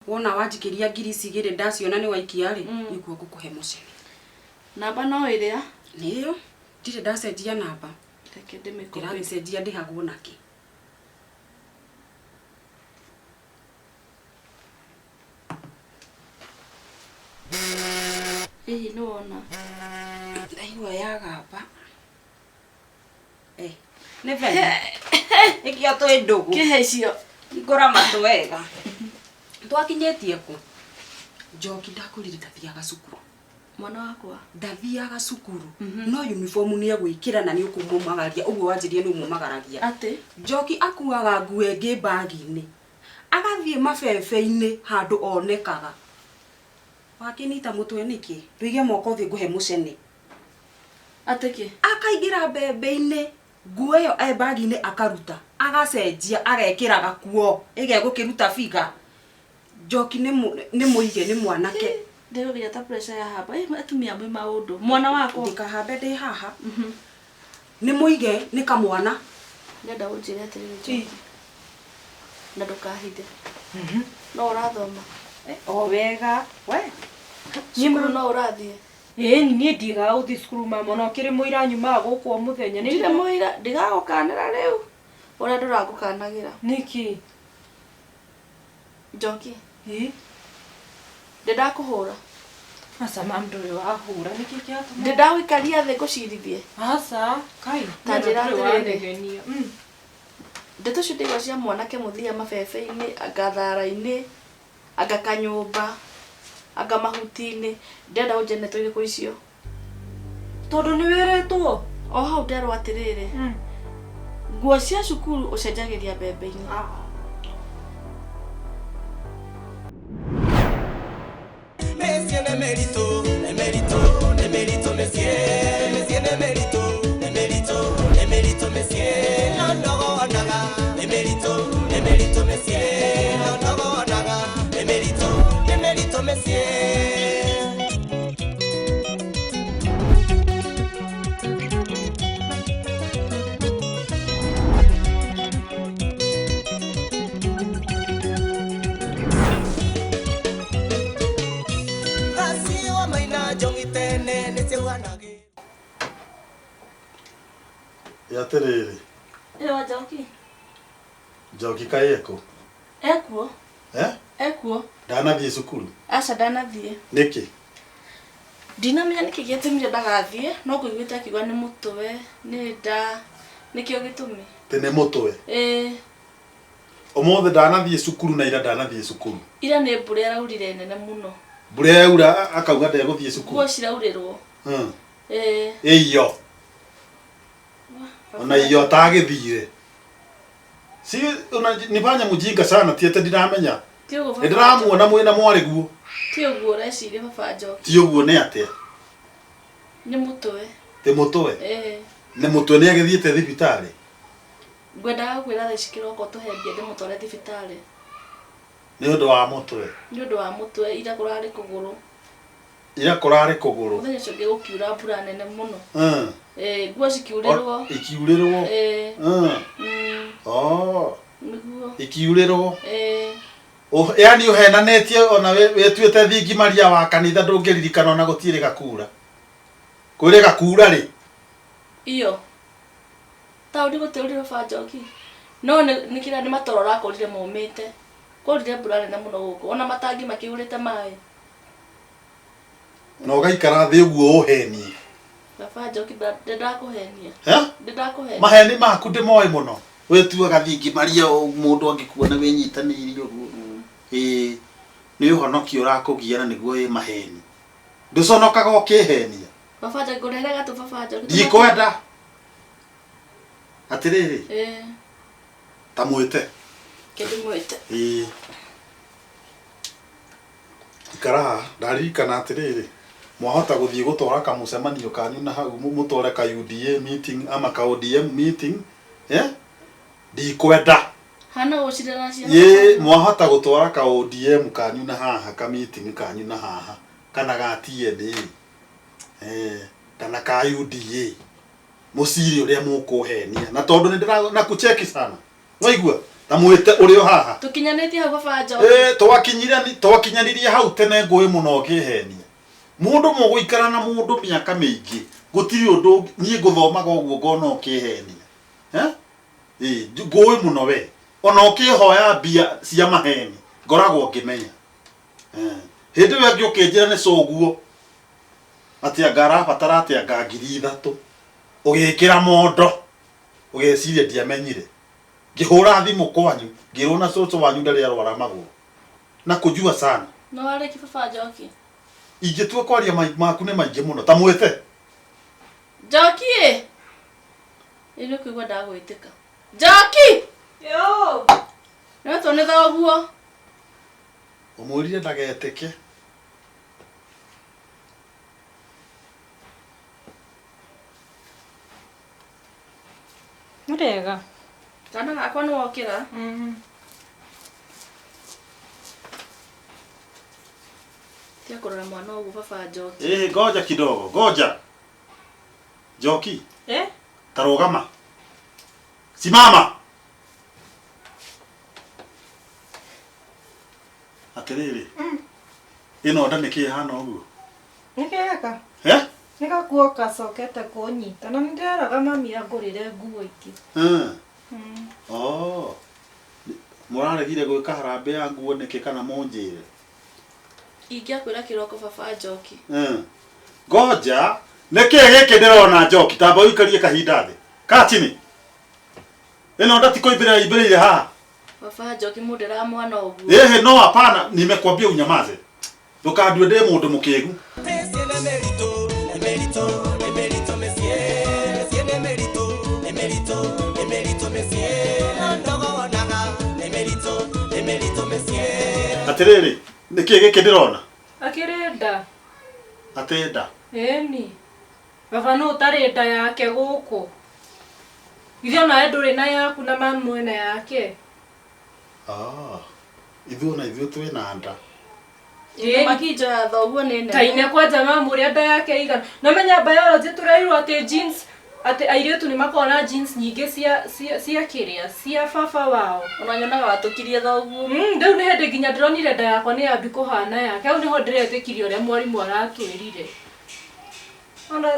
wona wanjikiria ngiri cigire ndaciona ni waikia ri niguo ngukuhe mucene. Namba no iria niyo ndire ndacenjia namba reke ndimikope ndiracenjia ndihagwo naki. Hihi nona ndaigua yagamba ni vega ikio twi ndugu kihe cio ngora matu wega twakinyetie ku Njoki ndakurire ndathiaga cukuru mwana wakwa ndathiaga cukuru no uniform ni egwikira na ni ukumumagaria uguo wanjirie ni umumagaragia ati Njoki akuaga nguo ngi bagi-ini agathie mabebe-ini handu onekaga wakinita mutwe niki nduige moko thi nguhe mucene atiki akaingira bebe-ini nguo iyo bagi-ini akaruta agacenjia agekira gakuo igegukiruta figa Njoki ni muige ni mwanake ndego ya ta pressure ya haba atumia mwe maundu mwana wako ndikahambe ndi haha ni muige ni kamwana ndenda unjire atiri na ndukahide no urathoma o wega we nyimuru no urathie ni ndiga uthi skuru mama no kiri muira nyuma guku muthenya ni ndire muira ndigagukanira riu ora nduragukanagira niki Njoki ndenda kuhura asa mamdore wa hura niki kiatuma ndenda wikaria the gucirithie asa kai tanjira ndirene ndeto cio ndigwa cia mwanake muthia mabebe-ini agathara-ini agakanyumba aga mahuti-ini ndenda unjene tuige ku icio tondu ni weretwo o hau nderwo atiriri nguo cia cukuru ucenjagiria mbembe-ini Monsieur Nemerito, Nemerito, Nemerito, Monsieur, Monsieur Nemerito, Nemerito, Nemerito, Monsieur, no no naga, Nemerito, Nemerito, Monsieur, no no naga, Nemerito, Nemerito, Monsieur. Yaterere. Ewa Njoki. Njoki kayeko. Ekuo. Ekuo. Ndanathie cukuru. Aca ndanathie. Niki? Ndinamenya niki giatumire ndagathie no kuiguite akigwa ni mutwe ni nda nikio gitumi. Tene mutwe. Omothe ndanathie cukuru na ira ndanathie cukuru. Ira ni mbura iraurire nene muno. Mbura yaura akauga ndeguthie cukuru. Nguo ciraurirwo. Iyo. Ona iyo tagithire. Si ona nifanya mujinga sana tiete ndiramenya. Ndiramuona mwina mwari guo. Ti uguo reciria baba Njoki. Ti uguo ni atia. Ni mutwe. Ti mutwe. Ni mutwe ni agithiete thibitari. Ngwendaga kwira theci kiroko tuhembie ndimutware thibitari. Ni undu wa mutwe. Ni undu wa mutwe ira kurari kuguru. Ira kurari kuguru. Muthenya cio ngigukiura mbura nene muno. Nguo cikiurirwo. Ikiurirwo. Niguo. Ikiurirwo. Yani uhenanetie ona wetuite thingi maria wa kanitha ndungiririkana ona gutire gakura. Kwire gakura ri. Iyo. Taudi guteurira baba Njoki. No nikira ni matorora akorire momite. Korire mbura nene muno guku. Ona matangi makiurite mai. No gaikara thi uguo uheni. Baba Njoki ndakuhenia. Ndakuhenia. Maheni maku ndimoe muno. Wetua gathingi maria mundu angikuona winyitanire uguo. Ni uhonoki urakugia na niguo maheni. Nduconokaga ukihenia. Baba Njoki ngurehera tu baba Njoki. Ndikwenda. Atiriri. Tamwite. Kedi mwite. Ikara ndaririkana atiriri. Mwahota guthie gutwara kamucemanio kanyu na hau mutware ka UDA meeting ama ka ODM meeting ndikwenda hana ucirana cia mwahota gutwara ka ODM kanyu na haha ka meeting kanyu na haha kana ga TNA kana ka UDA muciri uria mukuhenia na tondu ni ndira na kucheki sana waigua Tamwite uri o haha. Tukinyanĩtie hau baba Njoki. Twakinyanirie hau tene ngũĩ mũno ũkĩhenia. Mũndũ mũgũikara na mũndũ mĩaka mĩingĩ. Gũtirĩ ũndũ niĩ ngũthomaga ũguo ngona ũkĩhenia. Ngũĩ mũno we. Ona ũkĩhoya mbia cia maheni. Ngoragwo ngĩmenya. Hĩndĩ ĩyo ĩngĩ ũkĩnjĩra nĩ coguo. Atĩ anga arabatara atĩ anga 3,000. Ũgĩkĩra mondo. Ũgeciria ndiamenyire. Ngĩhũra thimũ kwanyu. Ngĩrwo na cũcũ wanyu ndarĩ arwara magũrũ. Na kũjua sana. No warĩki baba Njoki. Ingĩtua kwaria maku nĩ maingĩ mũno. Tamwĩte. Njoki! Ĩno kũigua ndagwĩtĩka. Njoki! Yo! Nĩ tũ nĩ thoguo. Ũmũrire ndagetĩke. Murega. Kana gakwa nĩ wokĩra. Tia kũrora mwana ũguo baba Njoki. Ngoja kidogo. Ngoja. Njoki. Tarogama. Simama. Atiriri. Ino nda nĩkĩ hana ũguo? Nĩkega. Nĩgakuo gacokete kũnyita na nĩnderaga mami angũrĩre nguo ingĩ. Mũraregire gwĩka harambĩ ya nguo nĩkĩ kana mũnjĩre? Ingĩakwĩra kĩroko baba Njoki. Ngoja. Nĩkĩ gĩkĩ ndĩrona Njoki tamba ũikarie kahinda thĩ. Katini. Ino nda tikoimbĩrĩire haha. Baba Njoki mũndĩra mwana ũguo. No hapana, nimekwambia unyamaze. Ndukandue ndĩ mũndũ mũkĩgu. Atirĩrĩ, nĩkĩ gĩkĩ ndĩrona? Akĩrĩ Atĩ nda. Ĩni. Baba no ũtarĩ nda yake gũkũ. Ithe onawe ndũrĩ na yaku na mamu ena yake. Ithuĩ na ithuĩ twĩna nda. Makinjo ya thoguo nĩ nene. Kaine kwanja mamu ũrĩa nda yake igana. Na menya biology tũreirwo atĩ jeans atĩ airĩtu nĩ makona jeans nyingĩ cia kĩrĩa cia baba wao. Ona nyonaga watũkirie thoguo. Rĩu nĩ hĩndĩ nginya ndĩronire nda yakwa nĩ yambi kũhana yake. Rĩu nĩho ndĩretĩkirie ũrĩa mwarimũ aratwĩrire. Ona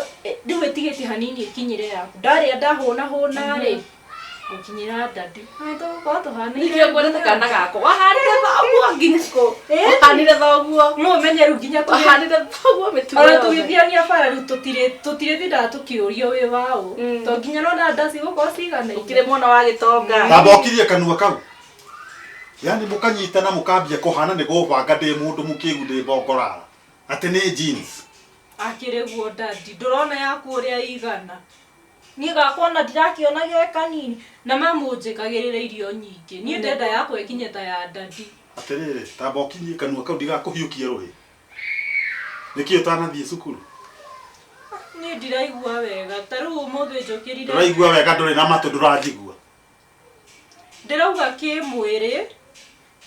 rĩu ĩtigĩtie hanini ĩkinyire yaku. Ndarĩa ndahũna-rĩ. Gũkinyĩra ndadi. Nĩkĩo ngwendete kana gako. Wahanire thoguo nginya kũ? Wahanire thoguo. No ũmenyeru nginya wahanire thoguo mĩtugo. Ona tũgĩthiania bara rĩu tũtirĩthindaga tũkĩũrio wĩ waũ. To nginya nona nda cigũkorwo cigana. Ũkĩrĩ mwana wa gĩtonga. Tamba ũkirie kanua kau. Yani mũkanyitana mũkambia kũhana nĩ gũbanga ndĩ mũndũ mũkĩgu ndĩ mbongorara. Atĩ nĩ jeans. Akĩrĩguo ndadi. Ndũrona yaku ũrĩa igana. Niĩ gakwa ona ndirakĩona ge kanini na mamu njĩkagĩrĩra irio nyingĩ. Niĩ ndenda yakwa ĩkinye ta ya ndadi. Atirĩrĩ, tamba ũkirie kanua kau ndigakũhiũkie rũĩ. Nĩkĩ ũtanathiĩ cukuru? Niĩ ndiraigua wega. Ta rĩu ũmũthĩ njũkĩrire. Ndũraigua wega ndũrĩ na matũ ndũranjigua. Ndĩrauga kĩmwĩrĩ.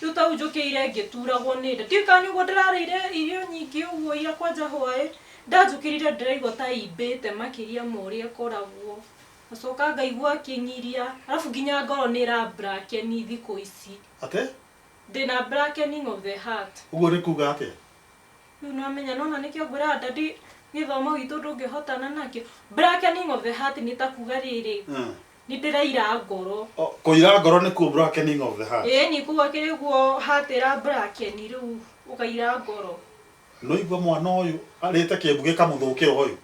Rĩu ta njũkĩire ngĩturagwo nĩ nda. Tiũĩ kana nĩguo ndĩrarĩire irio nyingĩ ũguo ira kwanja hwaĩ. Ndanjũkĩrire ndĩraigua ta imbĩte makĩria ma ũrĩa ĩkoragwo. Ngacoka ngaigua kĩnyiria. Arabu nginya ngoro nĩ ĩra-blackeni thikũ ici. Atĩ? Ndĩna blackening of the heart. Ũguo nĩ kuuga atĩa? Rĩu nĩwamenya nona nĩkĩo ngwĩra ndadi gĩthomo gitũ ndũngĩhotana nakĩo. Blackening of the heart nĩ ta kuuga rĩrĩ. Nĩ ndĩraira ngoro. Kũira ngoro nĩkuo blackening of the heart. Nĩ kuuga kĩrĩguo heart ĩra-blackeni rĩu ũkaira ngoro. No igua mwana ũyũ arĩte kĩmbu gĩkamũthũkĩra ũyũ.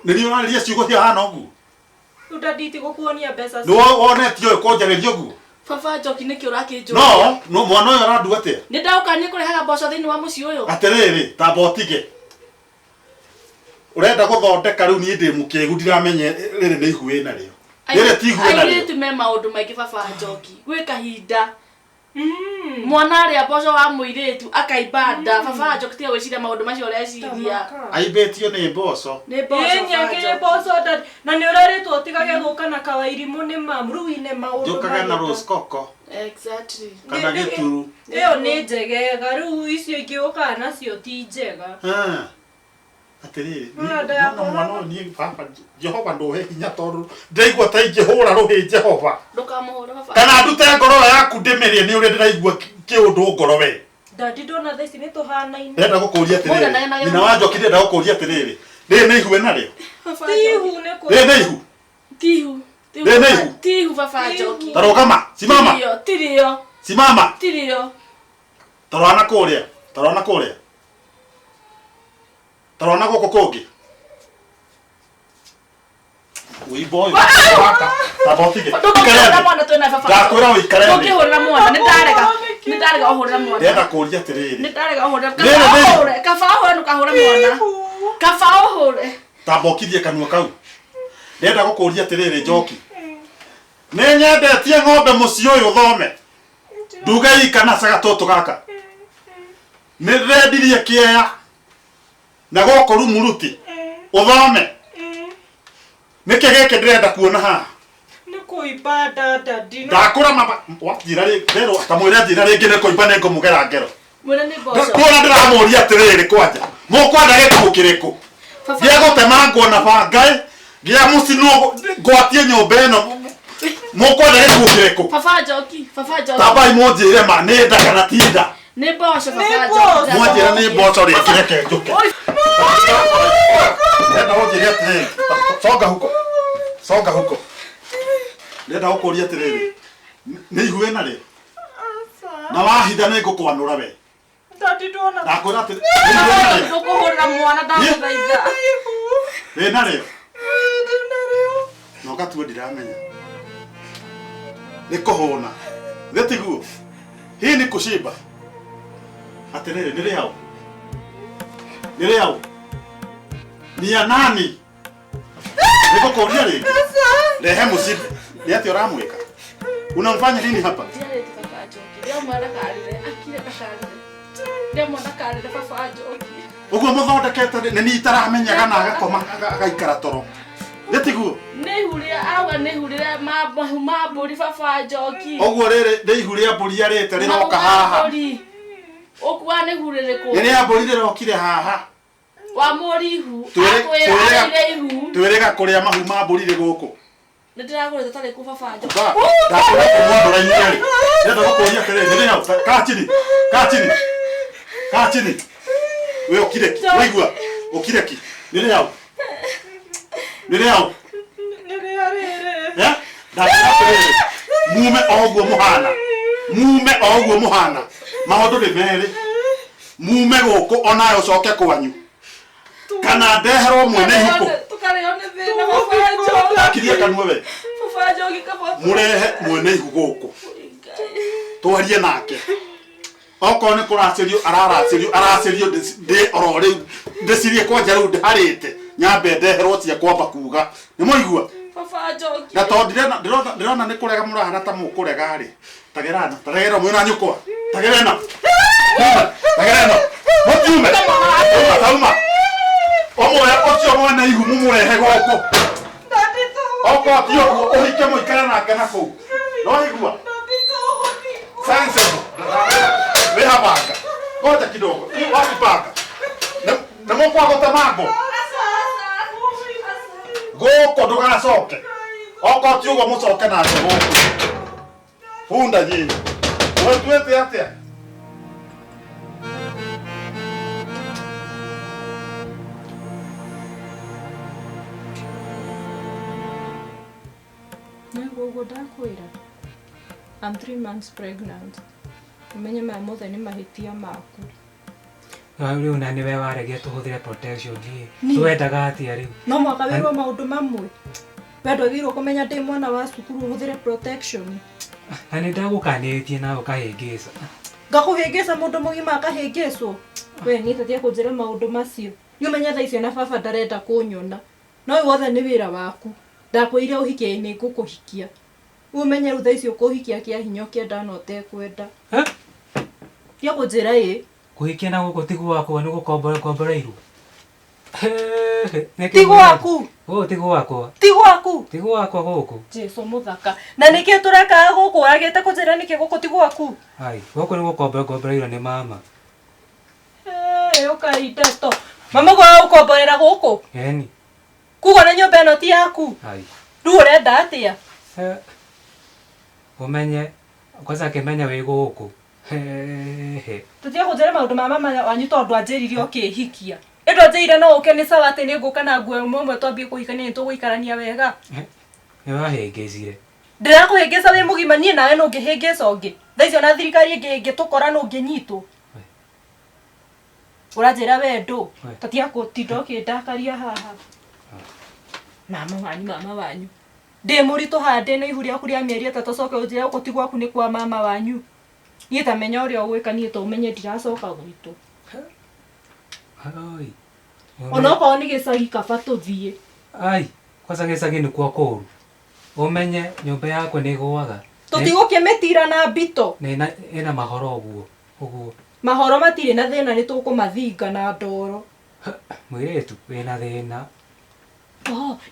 Nĩrĩo ũrarĩria ciugo cihana ũguo? Rĩu ndadi tigũkuonia mbeca. Nĩ wonetio ũyũ kũnjarĩria ũguo? Baba Njoki nĩkĩ ũrakĩnjũria? No mwana ũyũ arandu atĩa? Nĩ ndaũkania kũrehaga mboco thĩinĩ wa mũciĩ ũyũ. Atĩrĩrĩ, tamba ũtige. Ũrenda gũthondeka rĩu niĩ ndĩ mũkĩgu ndiramenye rĩrĩ nĩ ihu wĩna rĩo. Rĩrĩ ti ihu wĩna rĩo. Airĩtu me maũndũ maingĩ baba Njoki. Gwĩ kahinda. Mwana arĩa mboco wa mũirĩtu akaimba nda. Baba Njoki tiga gwĩciria maũndũ macio ũreciria. Aimbĩtio nĩ mboco. Nĩ mboco Nĩ mboco ndadi. Na nĩ ũrerĩtwo ũtigage gũka na kawairimũ nĩ mamu. Rĩu ine maũndũ. Njũkage na rose coco. Exactly. Kana gĩturu. Ĩyo nĩ njegega. Rĩu icio ingĩ ũkaga nacio ti njega. Atiriri. Nda yakwa. Mwana ni baba Jehova ndohe hinya tondu ndaigua ta ingihura ruhi Jehova. Ndukamuhura baba. Kana ndute ngoro yaku ndimerie ni uri ndiraigua kiundu ngoro we. Dadi ndona thaici nĩ tũhanaine. Ndenda gukuria atiriri. Nyina wa Njoki ndenda gukuria atiriri. Rĩrĩ nĩ ihu narĩo. Tihu nĩ kũ. Rĩrĩ nĩ ihu. Tihu. Rĩrĩ nĩ ihu. Tihu baba Njoki. Tarogama, simama. Tirio. Simama. Tirio. Tarona kũrĩa. Tarona kũrĩa. Tarona gũkũ kũngĩ. Uibo uyu. Tabotige. Ndũkĩhũrĩra mwana twĩna baba. Ndakwĩra ũikare thĩ. Ndũkĩhũrĩra mwana nĩ ndarega ũhũrĩra mwana. Ndenda kũria atiriri. Nĩ ndarega ũhũrĩra. Kaba ũhũre ndũkahũre mwana. Kaba ũhũre. Tambokithie kanua kau. Ndenda gukuria atiriri Njoki. Nĩ nyendetie ng'ombe mũciĩ ũyũ thome. Nduge ikana saga tũtũ gaka. Nĩ ndĩrendirie kĩeya. Na gũkũ rumuruti. Ũthome. Nĩkĩ gĩkĩ ndĩrenda kuona haha. Nĩ kũimba dadi. Ndakũra mama wanjĩra rĩngĩ kamwĩra njĩra rĩngĩ nĩ kũimba nĩ ngũmũgera ngero. Mwĩra nĩ mboco. Kuona ndĩramũria atiriri kwanja. Mũkwenda gĩkuũ kĩrĩkũ? Gĩagũtema nguona bangaĩ. Gĩa mũcinwo ngwatie nyũmba ĩno. Mũkwenda gĩkuũ kĩrĩkũ? Baba Njoki. Tabai mũnjĩre ma nĩ nda kana ti nda. Nĩ mboco baba Njoki. Mwanjĩra nĩ mboco rĩngĩ reke njũke. Ndenda ũnjĩre atiriri. Songa huko. Ndenda gũkũria atiriri. Nĩ ihu ĩna rĩ? Na wahitha nĩ ngũkwanũra we. Dadi ndona. Ndakwĩra atĩ Ndũkũhũrĩra mwana ndagũthaitha. wĩna rĩo. Na ũgatua ndiramenya. Nĩ kũhũna. Gĩtiguo. Hii ni kushiba. Atiriri nĩ rĩao. Nĩ rĩao. Ni ya nani? Niko kuulia rĩngĩ. Rehe musibe. Ni ati ũramwĩka. Unamfanya nini hapa? Ndiarĩte baba Njoki. Ndio mwana karire. Akire kakarire. Ndio mwana karire baba Njoki. Ũguo mũthondekete nĩ ni itaramenyaga na agakoma agaikara toro. Gĩtiguo. Nĩ ihuria auga nĩ ihuria ma mbũri baba Njoki. Ũguo rĩrĩ nĩ ihu rĩa mbũri arĩte rĩroka haha. Ũkuwa nĩ ihu rĩrĩkũ? Nĩ rĩa mbũri rĩrokire haha. Wa mũri ihu. Akwĩra ihu. Twĩrĩga kũrĩa mahu ma mbũri rĩ gũkũ. Nĩ ndĩragũrĩte tarĩ kũ baba Njoki. Ndakwĩra kũmwandũra-inĩ rĩ. Ndenda gũkũria atĩrĩrĩ nĩ rĩao. Kaa chini. We ũkire ki. Waigua. Ũkire ki. Nĩ rĩao. Nĩ rĩao. Nĩ rĩa rĩrĩ. Ndakwĩra atĩrĩrĩ. Mume o ũguo mũhana. Maũndũ nĩ merĩ. Mume gũkũ onayo ũcoke kwanyu. Kana ndeherwo mwene ihuko. Tukarĩo nĩ thĩna baba Njoki. Ndakirie kanua we. Baba Njoki kaba. Mũrehe mwene ihu gũkũ. Twarie nake. Okorwo nĩ kũracĩrio aracĩrio ndĩ oro rĩu ndĩcirie kwanja rĩu ndĩharĩte nyambe ndeherwo cia kwamba kuga nĩ mũigua baba Njoki na to ndĩrona nĩ kũrega mũrahana ta mũkũrega rĩ tagerana mwĩna nyũkwa tagerana mũtiume tauma omoya ũcio mwene ihu mũmũrehe gũkũ okorwo ti ũguo ũhike mũikare nake na kũu no igua sensible Veha banga. Ngoja kidogo. Wapi banga? Na moko wako tamango. Goko ndũgacoke. Oko ti ũguo mũcoke na nje gũkũ. Funda nyinyi. Wewe tuete atĩa? Nĩguo ndakwĩra. I'm 3 months pregnant. Umenye maya mothe nĩ mahĩtia maku. Rĩu na nĩwe waregire tũhũthĩre protection gĩ. Twendaga atĩa rĩu? No mwaka wĩrwo maũndũ mamwe. We ndwagĩrĩirwo kũmenya ndĩ mwana wa cukuru ũhũthĩre protection. Na nĩ ndagũkanĩtie nawe ũkahĩngĩca. Ngakũhĩngĩca mũndũ mũgima akahĩngĩcwo. We nĩ tatia kũnjĩra maũndũ macio. Nĩ ũmenye thaa icio na baba ndarenda kũnyona. No wothe nĩ wĩra waku. Ndakwĩire ũhikie-inĩ ngũkũhikia. Umenye rĩu thaa icio kũhikia kĩa hinya ũkĩenda na ũtekwenda. Tia kũnjĩra ĩ. Kũhikia na gũkũ ti gwakwa nĩ gũkomboreirwo. Ti gwaku. Ti gwakwa. Ti gwaku. Ti gwakwa gũkũ. Jesu mũthaka. Na nĩkĩ tũrekaga gũkũ wagĩte kũnjĩra nĩkĩ gũkũ ti gwaku. Hai, gũkũ nĩ gũkomboreirwo nĩ mama. Ũkaita to. Mama kwa ukomborera guku. Eni. Kugo na nyumba ĩno ti yaku. Ai. Rĩu ũrenda atĩa? Umenye kwanza kemenya wĩ gũkũ. He. Tũtige kũnjĩra maũndũ ma mama wanyu tondũ anjĩrire ũkĩhikia. Ĩndo njĩire no ũke nĩ sawa atĩ nĩ ngũka na nguo ĩmwe twambie kũhikania nĩ tũgũikarania wega. Nĩ wahĩngĩcire. Ndĩrakũhĩngĩca wĩ mũgima niĩ nawe no ngĩhĩngĩca ũngĩ. Thaa icio na thirikari ĩngĩtũkora no ngĩnyitwo. Ũranjĩra wendo. Tũtige gũtinda ũkĩndakaria haha. Mama wanyu. Ndĩ mũritũ hande na ihu rĩaku rĩa mĩeri 3 coke ũnjĩre gũti gwaku nĩ kwa mama wanyu. Niĩ tamenya ũrĩa ũgwĩka niĩ to ũmenye ndiracoka gwitũ. Ai. Onokorwo nĩ gĩcagi kaba tũthiĩ. Ai, kwanza gĩcagi nĩ kwa kũru. Ũmenye nyũmba yakwa nĩ ĩgũaga. Tũtigũkĩmĩtira na mbito. Ĩna mahoro ũguo. Mahoro matirĩ na thĩna nĩ tũkũmathinga na ndoro. Mũirĩtu wĩna thĩna.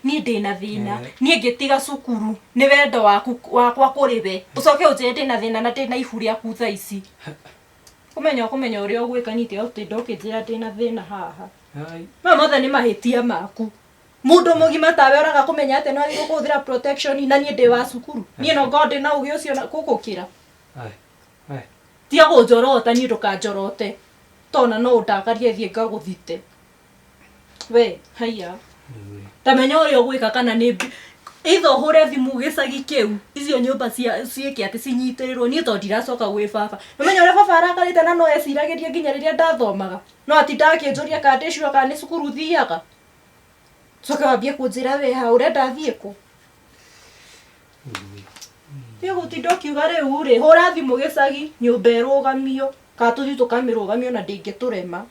Niĩ ndĩna thĩna. Niĩ ngĩtiga cukuru nĩ wendo wakwa kũrĩ we. Ũcoke ũnjĩre ndĩna thĩna na ndĩna ihu rĩaku thaa ici. Kũmenya ũrĩa ũgwĩka nĩ tĩa ũtĩ ndokĩnjĩra ndĩna thĩna haha. Maya mothe nĩ mahĩtia maku. Mũndũ mũgima tawe oraga kũmenya atĩ no agĩrĩirwo kũhũthĩra protection na niĩ ndĩ wa cukuru. Niĩ no ngorwo ndĩ na ũgĩ ũcio gũkũkĩra. Tiga kũnjorota niĩ ndũkanjorote. Tona no ũndakarie thiĩ ngagũthite. We, haiya. Tamenya ũrĩa ũgwĩka kana nĩ either ũhũre thimũ gĩcagi kĩu. Icio nyũmba ciĩke atĩ cinyitĩrĩrwo niĩ to ndiracoka gwĩ baba. Ũmenya ũrĩa baba arakarĩte na no eciragĩrie nginya rĩrĩa ndathomaga. No atinda akĩnjũria kana ndĩcua kana nĩ cukuru thiaga. Coke wambie kũnjĩra we ha ũrenda thiĩ kũ? Tiga gũtinda ũkiuga rĩu rĩ, hũra thimũ gĩcagi, nyũmba ĩrũgamio, kana tũthiĩ tũkamĩrũgamio na ndĩngĩtũrema.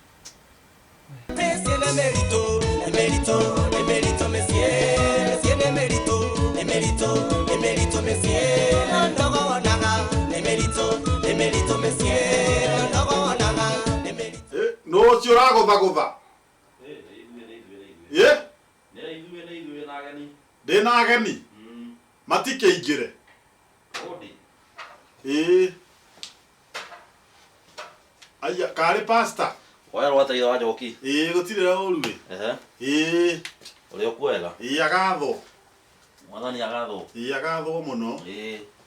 No cio ragũthagũtha. Ndĩna ageni. Matikĩingĩre. Aya, karĩ pastor. Oya rwata wa Njoki. Gũtirĩ ũru we. Ũrĩa ũkwega. Agatho. Mwathani agatho. Agatho mũno.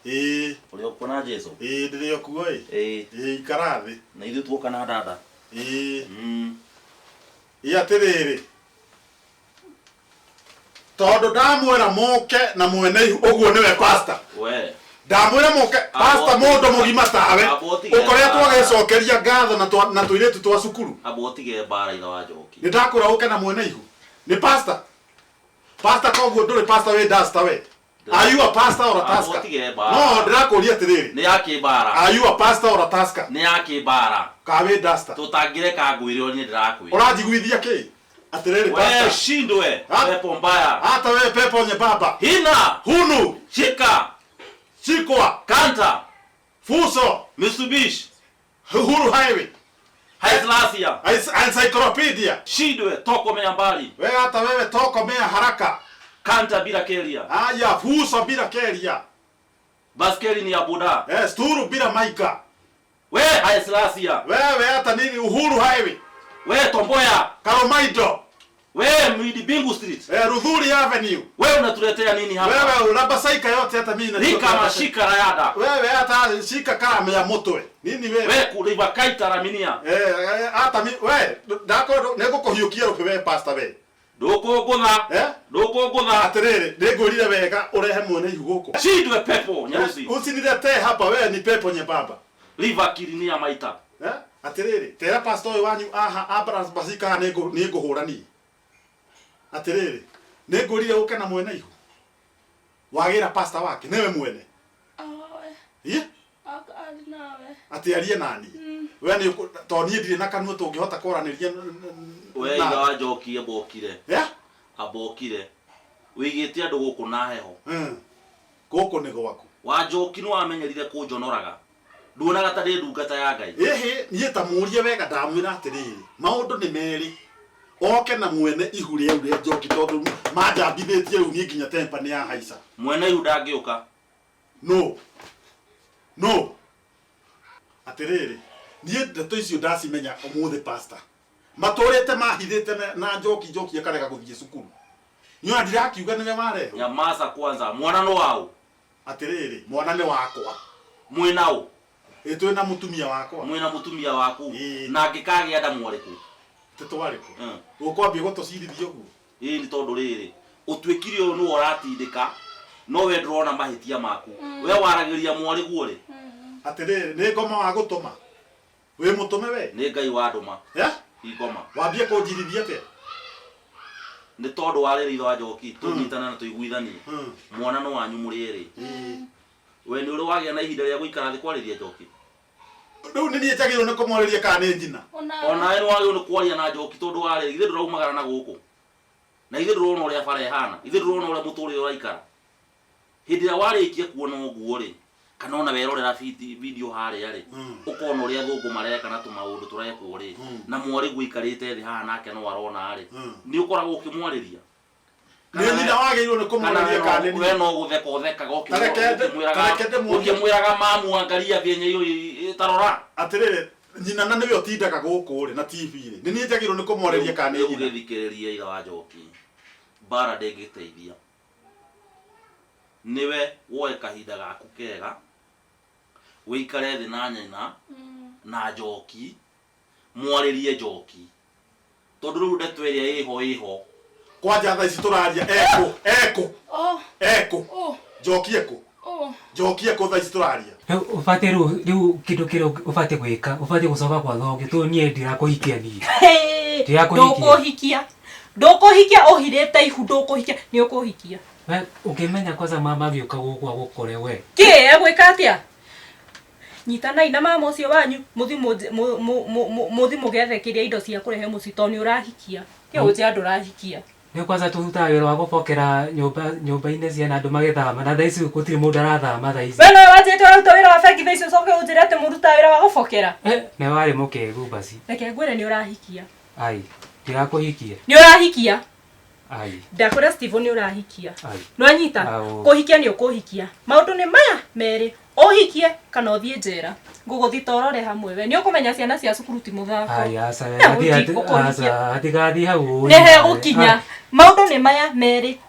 Ũrĩa ũkuona Jesu. Ndĩrĩ okuo ikara thĩ. Na ithuĩ tuoka na dada. Atĩrĩrĩ. Tondũ ndamwĩra moke na mwene ũguo nĩwe pastor. We. Ndamwĩra moke pastor mũndũ mũgima tawe. Ũkoretwo agĩcokeria ngatho na tũirĩtu twa cukuru. Abotige bara ira wa Njoki. Nĩndakũra ũke na mwene ihu. Nĩ pastor. Pastor koguo ndũrĩ pastor we dasta we. Are you a pastor or a tasker? No, ndĩrakũria atĩrĩrĩ. Nĩ yake bara. Are you a pastor or a tasker? Nĩ yake bara. Kawe dasta. Tutangĩreka ngwĩrĩo niĩ ndĩrakwĩra. Ũranjiguithia kĩ? Atĩrĩrĩ pastor. We shindwe. Pepo mbaya. Hata wewe pepo nyembamba. Hina. Hunu. Shika. Chikwa. Kanta. Fuso. Mitsubishi. Uhuru Highway. Haislasia. Encyclopedia. Shindwe tokomea mbali. Wewe hata wewe tokomea haraka. Kanta bila keria. Aya, fuso bila keria. Baskeli ni ya buda. Sturu bila maika. We Haislasia. Wewe hata nini Uhuru Highway. We Tomboya. Karomaido. We Mwidi Bingu Street. Rudhuri Avenue. We unatuletea nini hapa? Wewe unabasaika yote hata mimi Nika mashika rayada. Wewe hata shika kama ya motwe. Nini wewe? We kuliva kaita raminia. Hata mimi we ndako nego kuhiukia rupewe pastor we. Ndũkũngũtha. Ndũkũngũtha. Atĩrĩrĩ, nĩngũrire wega ũrehe mwene ihu gũkũ. Shindwe pepo nyeusi. Usinilete hapa wewe ni pepo nyembamba. Liva kirinia maita. Atĩrĩrĩ, tera pastor wanyu aha Abraham basika nĩngũhũrani. Atĩrĩrĩ, nĩngũrire ũke na mwene ihu. Wagĩra pastor wake nĩwe mwene. Ati arie nani? We ni to niĩ ndirĩ na kanua tũngĩhota kũranĩria. We ira wa Njoki abokire. Abokire. Wĩigĩte andũ gũkũ na heho. Gũkũ nĩ gwaku. Wa Njoki nĩ wamenyerire kũnjonoraga. Nduonaga ta ndĩ ndungata ya Ngai. Niĩ ta mũrie wega ndamwĩra atĩrĩrĩ, maũndũ nĩ merĩ. Oke na mwene ihu rĩu rĩa Njoki tondũ manjambithĩtie rĩu niĩ nginya tempa nĩ ya haica. Mwene ihu ndangĩũka. No. Atĩrĩrĩ, niĩ ndeto icio ndacimenya ũmũthĩ pastor. Matorete mahithite na njoki akarega guthie cukuru. Nyo ndirakiuga niwe mare. Nyamasa kwanza mwana no wao. Atiriri mwana ni wakwa. Mwinao. Etwe na mutumia wakwa. Mwina mutumia waku. Na ngikagia nda mwariku. Tetwariko. Ukwambia gutocirithio guo. Ni tondu riri. Utwikire uyu no uratindika. No we ndrona mahitia maku. We waragiria mwariku ri. Atiriri ni ngoma wa gutuma. We mutume we. Ni ngai wa nduma. Igoma. Wambie kunjirithia te. Ni tondu wari ritho wa njoki tunyitana na tuiguithanie. Mwana no wanyu muri ri. We ni uri wagia na ihinda ria guikara thi kwariria njoki. Riu ni nie njagirwo ni kumoriria kana ni njina. Ona ni wagirwo ni kwaria na njoki tondu wari ithe nduraumagara na guku. Na ithe ndurona uria bara ihana. Ithe ndurona uria muturire uraikara. Hindi ya warikia kuona uguo ri. Kana ona werorera video haria ri. Ukona uria thungu mareka na tumaundu turekwo ri. Na mwari guikarite thi haha nake no arona ri. Ni ukoragwo ukimwariria. Ni nyina wagirwo ni kumoriria kana ni. We no gutheka ukimwiraga mamu angalia vyenye hiyo tarora. Atiriri nyina na niwe otindaga guku ri na TV ri. Ni nie njagirwo ni kumoriria kana ni. Ugithikiriria ira wa njoki. Bara ndengiteithia. Niwe woe kahinda gaku kega wikare thi na nyina na njoki mwaririe njoki tondu riu ndeto iria iho kwanja tha ici turaria eko njoki eko tha ici turaria Ufate riu kindu kiro ufate gwika ufate gucoka kwa thogi tu nie ndirakuhikia ni ndukuhikia ohirete ihu ndukuhikia ni ukuhikia. We ukimenya kwanza mama gioka gukwa gukore we. Ki egwika atia? Nyitana ina mama ucio wanyu muthi mugethe kiria indo cia kurehe mucito ni urahikia. Ki uje andu urahikia. Ni kwanza turuta wira wa gubokera nyumba-ini cia andu magithama na thaici gutiri mundu arathama thaici. We no wajete uruta wira wa bengi thaici ucoke unjire ati muruta wira wa gubokera. Ne wari mukegu basi. Reke ngwire ni urahikia. Ai, ndirakuhikia. Ni urahikia. Ai. Ndakora Steve ni urahikia. Ai. No anyita. Kuhikia ni ukuhikia. Maundu ni maya meri. Ohikie kana uthie njera. Nguguthitoro hamwe we. Ni ukumenya ciana cia cukuru ti muthako. Ai asa. Atigathi hau. Nehe gukinya. Maundu ni maya meri.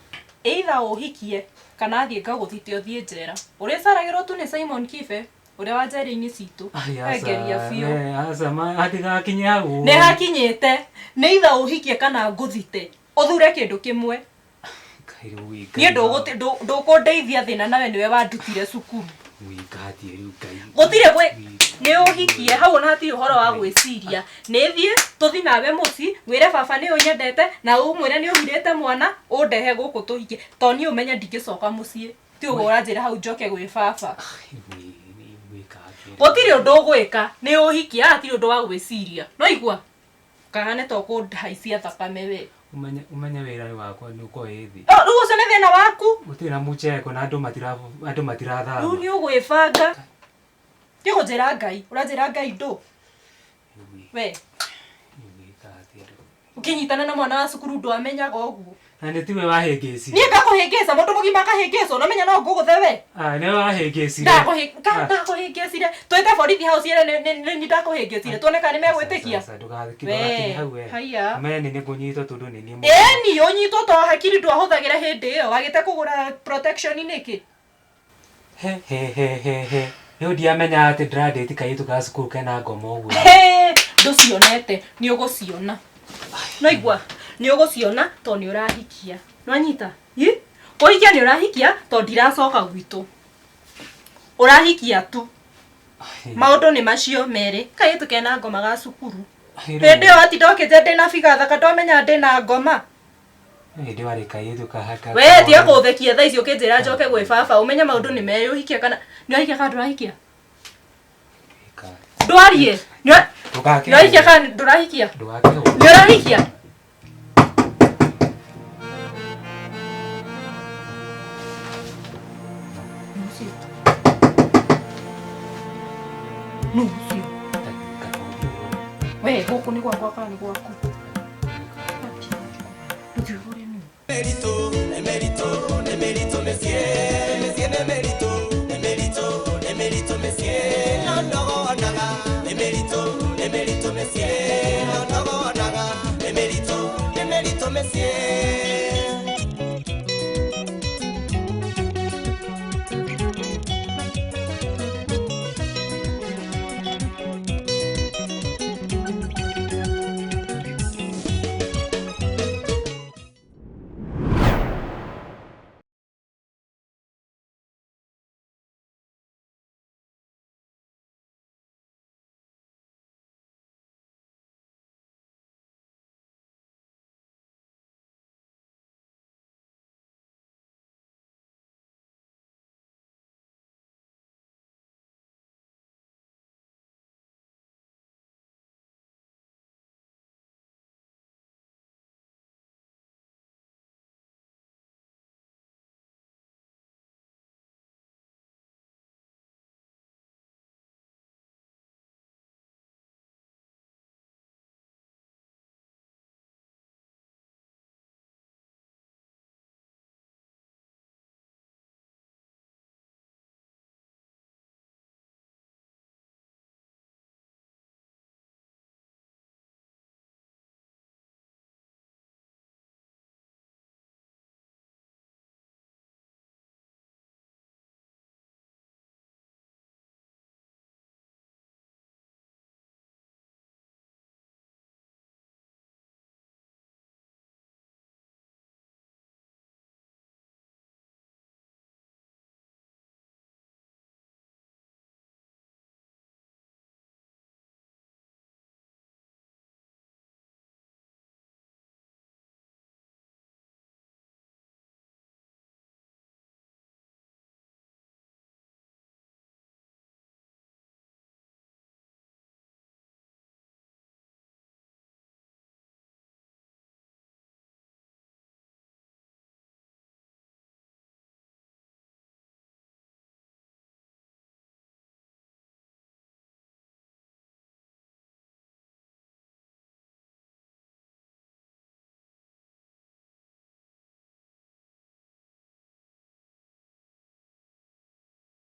Either uhikie kana athie ngaguthite uthie njera. Uri saragirwo tu ni Simon Kibe. Uri wa njera-ini citu. Engeria biu. Asa ma atigakinye hau. Ne hakinyete. Ni either uhikie kana nguthite. Uthure kindu kimwe. Ni ndukundeithia thina nawe niwe wandutire cukuru. Wikati riu kai. Gutire gwe ni uhikie hau na hati uhoro wa gwiciria. Ni thie tuthi nawe muci wire baba ni unyendete na umwire ni uhirete mwana undehe guku tuhikie. To ni umenya ndingicoka mucie. Ti ugo uranjira hau njoke gwi baba. Gutire undu gwika ni uhikie hati undu wa gwiciria. No igua. Kahane to kundaisia thakame we. Umenya wira wakwa ni uko ethi. Riu ucio ni thina waku. Gutira mucheko na andu matirathama. Riu ni ugwibanga. Ti gunjira Ngai, uranjira Ngai ndu. We. Ukinyitana na mwana wa cukuru ndu amenyaga uguo. Na ni tiwe wahengeci. Ni ngakuhengesa mundu mugima kahengesa no menya no nguguthe we. Ni wahengeci. Ndakuhengesire. Twete borithi house ire ni ndakuhengesire. Tuone kana megwitikia. Sasa ndugathikire hau we. Haya. Mene ni kunyitwo tundu ni ni. Ni unyitwo to hakiri ndu ahuthagira hindi iyo wagite kugura protection niki. He. Yo ndiamenya ati ndradate kaitu ka cukuru kana ngoma uguo. Nducionete ni uguciona. No igua ni uguciona to ni urahikia. No anyita. Kuhikia ni urahikia to ndiracoka gwitu. Urahikia tu. Maundu ni macio meri. Kaitu kena ngoma ga cukuru. Hindi yo ati ndokite ndina bigatha katomenya ndina ngoma. Ndi wari kaitu kahaka. We ti akuthekia thaa icio kinjira njoke gwi baba umenya maundu ni meri uhikia kana ni uhikia kana ndurahikia. Ndwarie. Ni uhikia kana ndurahikia. Ni urahikia. Nusi. We huku ni kwa kana ni kwaku. Emerito, monsieur, emerito, monsieur, no, naga, emerito, monsieur, no, naga. cie